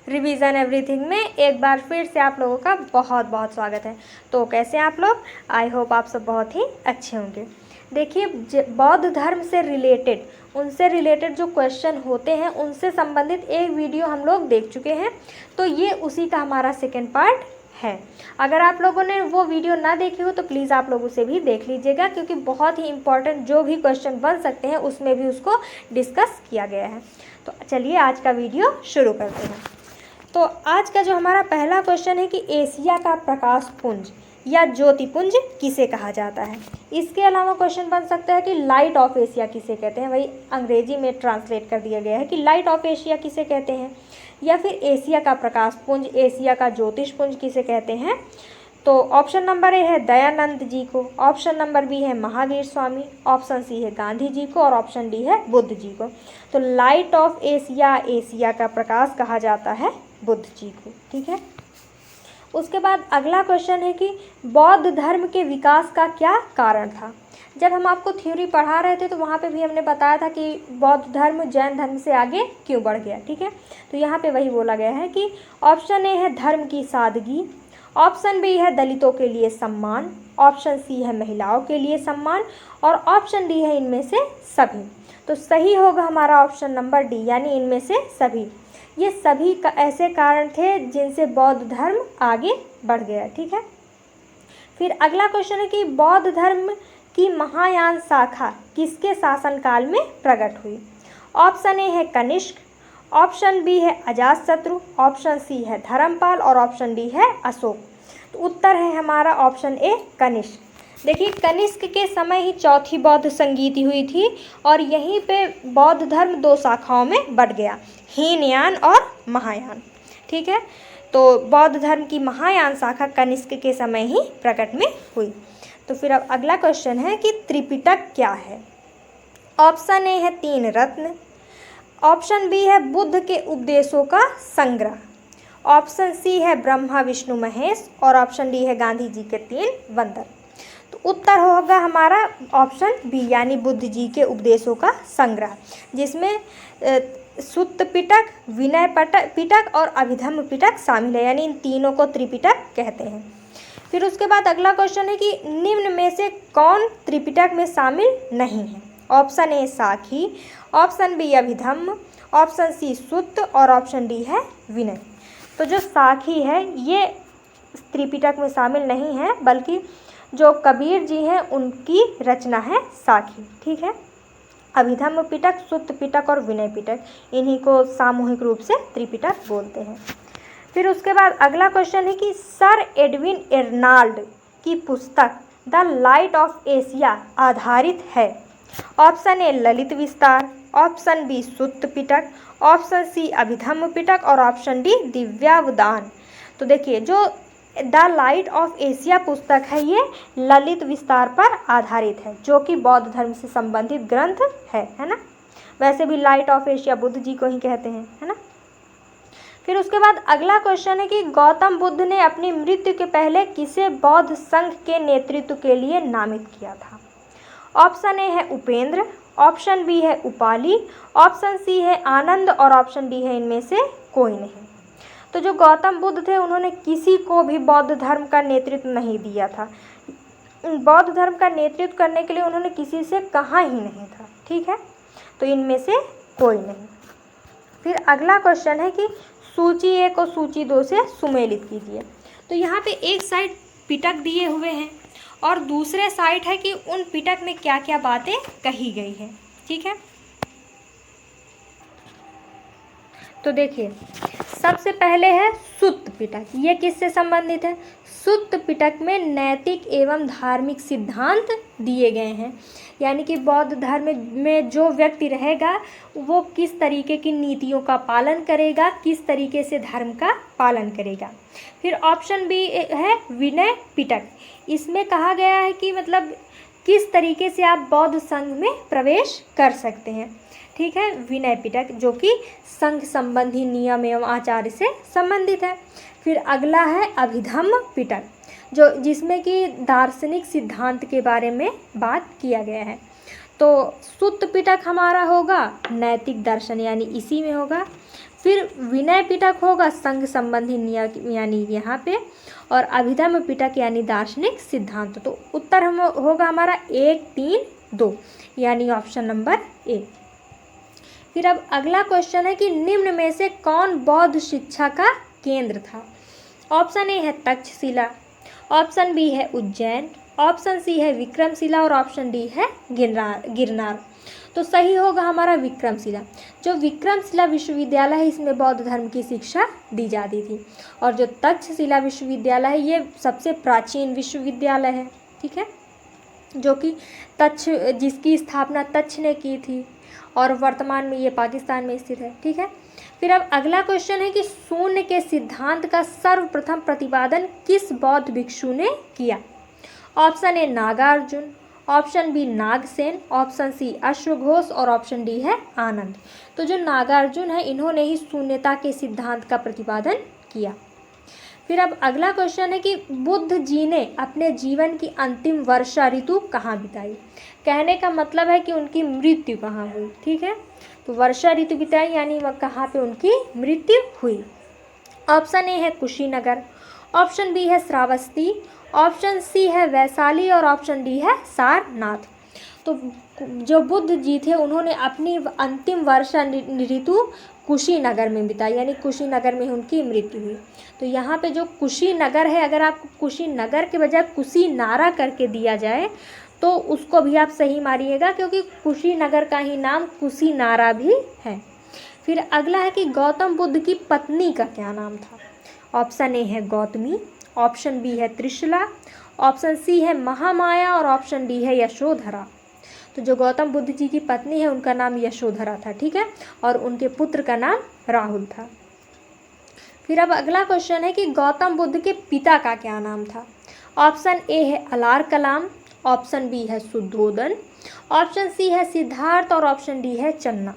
Revision everything में एक बार फिर से आप लोगों का बहुत बहुत स्वागत है। तो कैसे हैं आप लोग? आई होप आप सब बहुत ही अच्छे होंगे। देखिए, बौद्ध धर्म से उनसे रिलेटेड जो क्वेश्चन होते हैं उनसे संबंधित एक वीडियो हम लोग देख चुके हैं, तो ये उसी का हमारा सेकेंड पार्ट है। अगर आप लोगों ने वो वीडियो ना देखी हो तो प्लीज़ आप लोग उसे भी देख लीजिएगा, क्योंकि बहुत ही इंपॉर्टेंट जो भी क्वेश्चन बन सकते हैं उसमें भी उसको डिस्कस किया गया है। तो चलिए आज का वीडियो शुरू करते हैं। तो आज का जो हमारा पहला क्वेश्चन है कि एशिया का प्रकाश पुंज या ज्योतिपुंज किसे कहा जाता है। इसके अलावा क्वेश्चन बन सकता है कि लाइट ऑफ एशिया किसे कहते हैं, वही अंग्रेजी में ट्रांसलेट कर दिया गया है कि लाइट ऑफ एशिया किसे कहते हैं, या फिर एशिया का प्रकाश पुंज, एशिया का ज्योतिषपुंज किसे कहते हैं। तो ऑप्शन नंबर ए है दयानंद जी को, ऑप्शन नंबर बी है महावीर स्वामी, ऑप्शन सी है गांधी जी को और ऑप्शन डी है बुद्ध जी को। तो लाइट ऑफ एशिया, एशिया का प्रकाश कहा जाता है बुद्ध जी को। ठीक है। उसके बाद अगला क्वेश्चन है कि बौद्ध धर्म के विकास का क्या कारण था। जब हम आपको थ्योरी पढ़ा रहे थे तो वहाँ पे भी हमने बताया था कि बौद्ध धर्म जैन धर्म से आगे क्यों बढ़ गया। ठीक है। तो यहाँ पे वही बोला गया है कि ऑप्शन ए है धर्म की सादगी, ऑप्शन बी है दलितों के लिए सम्मान, ऑप्शन सी है महिलाओं के लिए सम्मान और ऑप्शन डी है इनमें से सभी। तो सही होगा हमारा ऑप्शन नंबर डी, यानी इनमें से सभी। ये सभी का ऐसे कारण थे जिनसे बौद्ध धर्म आगे बढ़ गया। ठीक है। फिर अगला क्वेश्चन है कि बौद्ध धर्म की महायान शाखा किसके शासनकाल में प्रकट हुई। ऑप्शन ए है कनिष्क, ऑप्शन बी है अजातशत्रु, ऑप्शन सी है धर्मपाल और ऑप्शन डी है अशोक। तो उत्तर है हमारा ऑप्शन ए कनिष्क। देखिए, कनिष्क के समय ही चौथी बौद्ध संगीति हुई थी और यहीं पे बौद्ध धर्म दो शाखाओं में बढ़ गया, हीनयान और महायान। ठीक है। तो बौद्ध धर्म की महायान शाखा कनिष्क के समय ही प्रकट में हुई। तो फिर अब अगला क्वेश्चन है कि त्रिपिटक क्या है। ऑप्शन ए है तीन रत्न, ऑप्शन बी है बुद्ध के उपदेशों का संग्रह, ऑप्शन सी है ब्रह्मा विष्णु महेश और ऑप्शन डी है गांधी जी के तीन बंदर। तो उत्तर होगा हमारा ऑप्शन बी, यानी बुद्ध जी के उपदेशों का संग्रह, जिसमें सुत्त पिटक, विनय पिटक और अभिधम्म पिटक शामिल है, यानी इन तीनों को त्रिपिटक कहते हैं। फिर उसके बाद अगला क्वेश्चन है कि निम्न में से कौन त्रिपिटक में शामिल नहीं है। Option A Sakhi, option B Abhidhamma, option C Sutta और ऑप्शन डी है विनय। तो जो साखी है ये त्रिपिटक में शामिल नहीं है, बल्कि जो कबीर जी हैं उनकी रचना है साखी। ठीक है। अभिधम्म पिटक, सुत्त पिटक और विनय पिटक, इन्हीं को सामूहिक रूप से त्रिपिटक बोलते हैं। फिर उसके बाद अगला क्वेश्चन है कि सर एडविन एर्नाल्ड की पुस्तक द लाइट ऑफ एशिया आधारित है। ऑप्शन ए ललित विस्तार, ऑप्शन बी सुत्त पिटक, ऑप्शन सी अभिधम्म पिटक और ऑप्शन डी दिव्यावदान। तो देखिए, जो द लाइट ऑफ एशिया पुस्तक है ये ललित विस्तार पर आधारित है, जो कि बौद्ध धर्म से संबंधित ग्रंथ है ना। वैसे भी light of Asia Buddha ji को ही कहते हैं, है ना। फिर उसके बाद अगला क्वेश्चन है कि गौतम बुद्ध ने अपनी मृत्यु के पहले किसे बौद्ध संघ के नेतृत्व के लिए नामित किया था। ऑप्शन ए है उपेंद्र, ऑप्शन बी है उपाली, ऑप्शन सी है आनंद और ऑप्शन डी है इनमें से कोई नहीं। तो जो गौतम बुद्ध थे उन्होंने किसी को भी बौद्ध धर्म का नेतृत्व नहीं दिया था। बौद्ध धर्म का नेतृत्व करने के लिए उन्होंने किसी से कहा ही नहीं था। ठीक है। तो इनमें से कोई नहीं। फिर अगला क्वेश्चन है कि सूची 1 और सूची 2 से सुमेलित कीजिए। तो यहाँ पे एक साइड पिटक दिए हुए हैं और दूसरे साइड है कि उन पिटक में क्या क्या बातें कही गई हैं। ठीक है। तो देखिए, सबसे पहले है सुत्त पिटक। ये किससे संबंधित है? सुत्त पिटक में नैतिक एवं धार्मिक सिद्धांत दिए गए हैं, यानी कि बौद्ध धर्म में जो व्यक्ति रहेगा वो किस तरीके की नीतियों का पालन करेगा, किस तरीके से धर्म का पालन करेगा। फिर ऑप्शन बी है विनय पिटक। इसमें कहा गया है कि मतलब किस तरीके से आप बौद्ध संघ में प्रवेश कर सकते हैं। ठीक है। विनय पिटक जो कि संघ संबंधी नियम एवं आचार्य से संबंधित है। फिर अगला है अभिधम्म पिटक, जो जिसमें कि दार्शनिक सिद्धांत के बारे में बात किया गया है। तो सुत्त पिटक हमारा होगा नैतिक दर्शन, यानी इसी में होगा। फिर विनय पिटक होगा संघ संबंधी नियम यानी यहाँ पे, और अभिधम पिटक यानी दार्शनिक सिद्धांत। तो उत्तर हम होगा हमारा 1, 3, 2 यानी ऑप्शन नंबर ए। फिर अब अगला क्वेश्चन है कि निम्न में से कौन बौद्ध शिक्षा का केंद्र था। ऑप्शन ए है तक्षशिला, ऑप्शन बी है उज्जैन, ऑप्शन सी है विक्रमशिला और ऑप्शन डी है गिरनार। तो सही होगा हमारा विक्रमशिला। जो विक्रमशिला विश्वविद्यालय है इसमें बौद्ध धर्म की शिक्षा दी जाती थी, और जो तक्षशिला विश्वविद्यालय है ये सबसे प्राचीन विश्वविद्यालय है, ठीक है, जो कि जिसकी स्थापना तक्ष ने की थी और वर्तमान में ये पाकिस्तान में स्थित है, ठीक है। फिर अब अगला क्वेश्चन है कि शून्य के सिद्धांत का सर्वप्रथम प्रतिपादन किस बौद्ध भिक्षु ने किया। Option A Nagarjuna, option B Nagasena, option C अश्वघोष और ऑप्शन डी है आनंद। तो जो नागार्जुन है इन्होंने ही शून्यता के सिद्धांत का प्रतिपादन किया। फिर अब अगला क्वेश्चन है कि बुद्ध जी ने अपने जीवन की अंतिम वर्षा ऋतु कहाँ बिताई। कहने का मतलब है कि उनकी मृत्यु कहाँ हुई, ठीक है। तो वर्षा ऋतु बिताई यानी वह कहाँ पे उनकी मृत्यु हुई। ऑप्शन ए है कुशीनगर, ऑप्शन बी है श्रावस्ती, ऑप्शन सी है वैशाली और ऑप्शन डी है सारनाथ। तो जो बुद्ध जी थे उन्होंने अपनी अंतिम वर्षा ऋतु कुशीनगर में बिताई, यानी कुशीनगर में उनकी मृत्यु हुई। तो यहाँ पे जो कुशीनगर है, अगर आपको कुशीनगर के बजाय कुशीनारा करके दिया जाए तो उसको भी आप सही मारिएगा, क्योंकि कुशीनगर का ही नाम कुशीनारा भी है। फिर अगला है कि गौतम बुद्ध की पत्नी का क्या नाम था। ऑप्शन ए है गौतमी, ऑप्शन बी है त्रिशला, ऑप्शन सी है महामाया और ऑप्शन डी है यशोधरा। तो जो गौतम बुद्ध जी की पत्नी है उनका नाम यशोधरा था, ठीक है, और उनके पुत्र का नाम राहुल था। फिर अब अगला क्वेश्चन है कि गौतम बुद्ध के पिता का क्या नाम था। ऑप्शन ए है अलार कलाम, ऑप्शन बी है शुद्धोदन, ऑप्शन सी है सिद्धार्थ और ऑप्शन डी है चन्ना।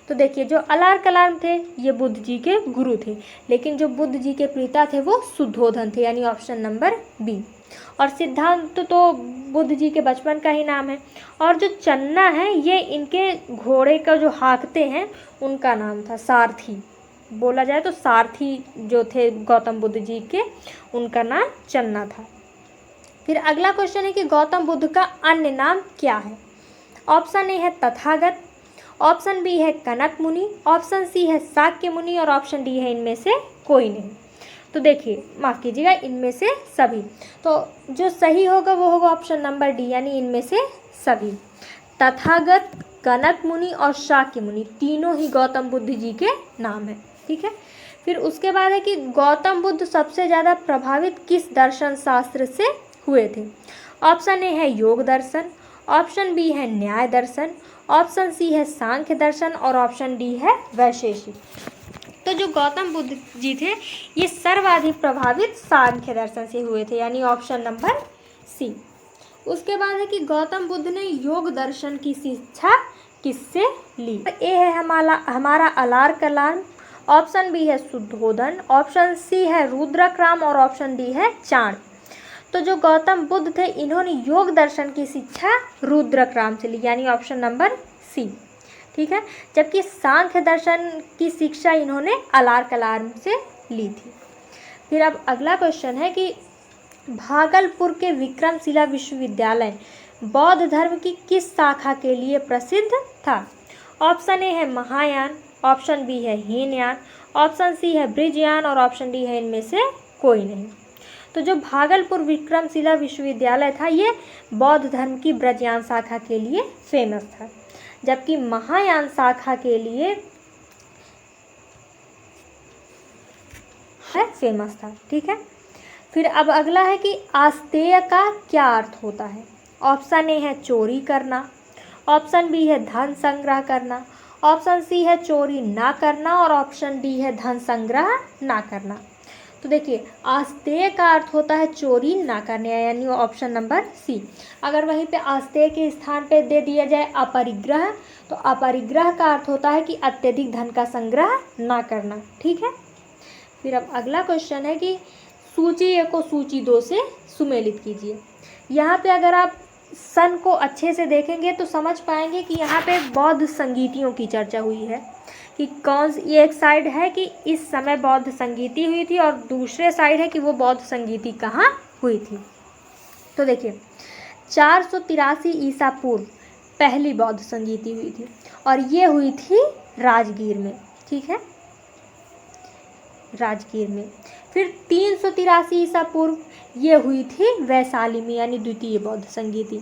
तो देखिए जो अलार कलाम थे ये बुद्ध जी के गुरु थे, लेकिन जो बुद्ध जी के पिता थे वो शुद्धोधन थे, यानी ऑप्शन नंबर बी। और सिद्धार्थ तो बुद्ध जी के बचपन का ही नाम है, और जो चन्ना है ये इनके घोड़े का जो हाँकते हैं उनका नाम था, सारथी बोला जाए तो सारथी जो थे गौतम बुद्ध जी के, उनका नाम चन्ना था। फिर अगला क्वेश्चन है कि गौतम बुद्ध का अन्य नाम क्या है। ऑप्शन ए है तथागत, ऑप्शन बी है कनक मुनि, ऑप्शन सी है शाक्य मुनि और ऑप्शन डी है इनमें से कोई नहीं। तो देखिए माफ़ कीजिएगा, इनमें से सभी। तो जो सही होगा वो होगा ऑप्शन नंबर डी, यानी इनमें से सभी। तथागत, कनक मुनि और शाक्य मुनि तीनों ही गौतम बुद्ध जी के नाम हैं, ठीक है। फिर उसके बाद है कि गौतम बुद्ध सबसे ज़्यादा प्रभावित किस दर्शन शास्त्र से हुए थे। ऑप्शन ए है योग दर्शन, ऑप्शन बी है न्याय दर्शन, ऑप्शन सी है सांख्य दर्शन और ऑप्शन डी है वैशेषिक। तो जो गौतम बुद्ध जी थे ये सर्वाधिक प्रभावित सांख्य दर्शन से हुए थे, यानी ऑप्शन नंबर सी। उसके बाद है कि गौतम बुद्ध ने योग दर्शन की शिक्षा किससे ली। ए है हमारा अलार कलाम, ऑप्शन बी है शुद्धोधन, ऑप्शन सी है रुद्रक्राम और ऑप्शन डी है चाण। तो जो गौतम बुद्ध थे इन्होंने योग दर्शन की शिक्षा रुद्रक्राम से ली, यानी ऑप्शन नंबर सी, ठीक है। जबकि सांख्य दर्शन की शिक्षा इन्होंने अलार कलाम से ली थी। फिर अब अगला क्वेश्चन है कि भागलपुर के विक्रमशिला विश्वविद्यालय बौद्ध धर्म की किस शाखा के लिए प्रसिद्ध था। ऑप्शन ए है महायान, ऑप्शन बी है हीनयान, ऑप्शन सी है ब्रिजयान और ऑप्शन डी है इनमें से कोई नहीं। तो जो भागलपुर विक्रमशिला विश्वविद्यालय था ये बौद्ध धर्म की ब्रजयान शाखा के लिए फेमस था, जबकि महायान शाखा के लिए फेमस था, ठीक है। फिर अब अगला है कि आस्तेय का क्या अर्थ होता है। ऑप्शन ए है चोरी करना, ऑप्शन बी है धन संग्रह करना, ऑप्शन सी है चोरी ना करना और ऑप्शन डी है धन संग्रह ना करना। तो देखिए आस्तेय का अर्थ होता है चोरी ना करने, यानी ऑप्शन नंबर सी। अगर वहीं पे आस्तेय के स्थान पे दे दिया जाए अपरिग्रह, तो अपरिग्रह का अर्थ होता है कि अत्यधिक धन का संग्रह ना करना, ठीक है। फिर अब अगला क्वेश्चन है कि सूची 1 को सूची 2 से सुमेलित कीजिए। यहाँ पे अगर आप सन को अच्छे से देखेंगे तो समझ पाएंगे कि यहाँ पे बौद्ध संगीतियों की चर्चा हुई है, कि ये एक साइड है कि इस समय बौद्ध संगीति हुई थी और दूसरे साइड है कि वो बौद्ध संगीति कहाँ हुई थी। तो देखिए 483 ईसा पूर्व पहली बौद्ध संगीति हुई थी और ये हुई थी राजगीर में, ठीक है, राजगीर में। फिर 383 ईसा पूर्व ये हुई थी वैशाली में, यानी द्वितीय बौद्ध संगीति।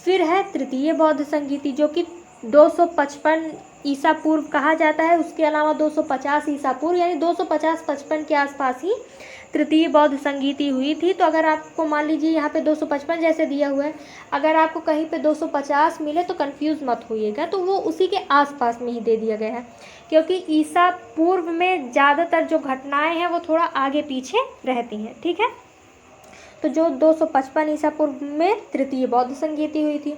फिर है तृतीय बौद्ध संगीति जो कि 255 ईसा पूर्व कहा जाता है, उसके अलावा 250 ईसा पूर्व यानी 250-55 के आसपास ही तृतीय बौद्ध संगीति हुई थी। तो अगर आपको मान लीजिए यहाँ पे 255 जैसे दिया हुआ है, अगर आपको कहीं पे 250 मिले तो कंफ्यूज मत होइएगा, तो वो उसी के आसपास में ही दे दिया गया है, क्योंकि ईसा पूर्व में ज़्यादातर जो घटनाएं हैं वो थोड़ा आगे पीछे रहती हैं, ठीक है। तो जो 255 ईसा पूर्व में तृतीय बौद्ध संगीति हुई थी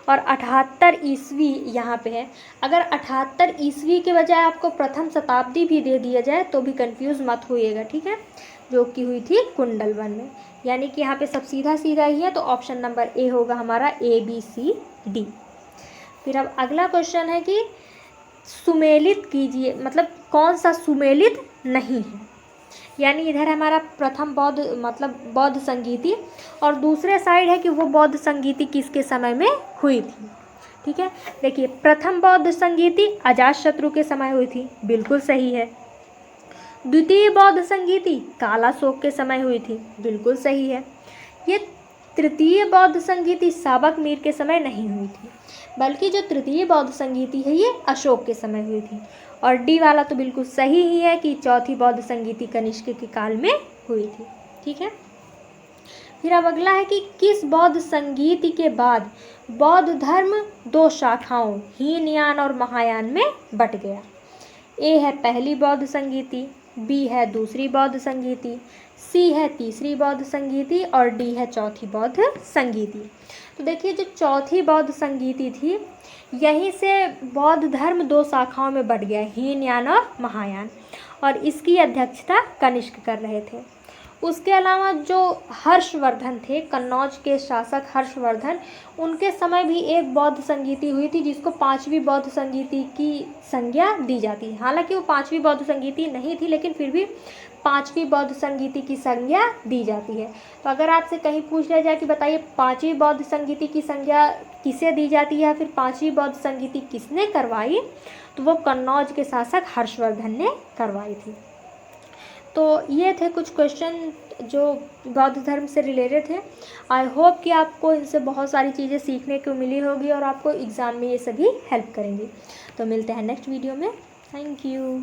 और 78 ईस्वी यहाँ पे है। अगर 78 ईस्वी के बजाय आपको प्रथम शताब्दी भी दे दिया जाए तो भी कंफ्यूज मत होइएगा, ठीक है, जो कि हुई थी कुंडलवन में। यानी कि यहाँ पे सब सीधा सीधा ही है, तो ऑप्शन नंबर ए होगा हमारा ABCD। फिर अब अगला क्वेश्चन है कि सुमेलित कीजिए, मतलब कौन सा सुमेलित नहीं है। यानी इधर हमारा प्रथम बौद्ध संगीति और दूसरे साइड है कि वो बौद्ध संगीति किसके समय में हुई थी, ठीक है। देखिए प्रथम बौद्ध संगीति अजातशत्रु के समय हुई थी, बिल्कुल सही है। द्वितीय बौद्ध संगीति कालाशोक के समय हुई थी, बिल्कुल सही है। ये तृतीय बौद्ध संगीति साबक मीर के समय नहीं हुई थी, बल्कि जो तृतीय बौद्ध संगीति है ये अशोक के समय हुई थी। और डी वाला तो बिल्कुल सही ही है कि चौथी बौद्ध संगीति कनिष्क के काल में हुई थी, ठीक है। फिर अब अगला है कि किस बौद्ध संगीति के बाद बौद्ध धर्म दो शाखाओं हीनयान और महायान में बट गया। ए है पहली बौद्ध संगीति, बी है दूसरी बौद्ध संगीति, सी है तीसरी बौद्ध संगीति और डी है चौथी बौद्ध संगीति। तो देखिए जो चौथी बौद्ध संगीति थी यहीं से बौद्ध धर्म दो शाखाओं में बट गया, हीनयान और महायान, और इसकी अध्यक्षता कनिष्क कर रहे थे। उसके अलावा जो हर्षवर्धन थे, कन्नौज के शासक हर्षवर्धन, उनके समय भी एक बौद्ध संगीति हुई थी जिसको पांचवी बौद्ध संगीति की संज्ञा दी जाती है। हालांकि वो पांचवी बौद्ध संगीति नहीं थी, लेकिन फिर भी पांचवी बौद्ध संगीति की संज्ञा दी जाती है। तो अगर आपसे कहीं पूछ लिया जाए कि बताइए पांचवी बौद्ध संगीति की संज्ञा किसे दी जाती है, फिर पांचवी बौद्ध संगीति किसने करवाई, तो वो कन्नौज के शासक हर्षवर्धन ने करवाई थी। तो ये थे कुछ क्वेश्चन जो बौद्ध धर्म से रिलेटेड थे। आई होप कि आपको इनसे बहुत सारी चीज़ें सीखने को मिली होगी और आपको एग्ज़ाम में ये सभी हेल्प करेंगी। तो मिलते हैं नेक्स्ट वीडियो में। Thank you.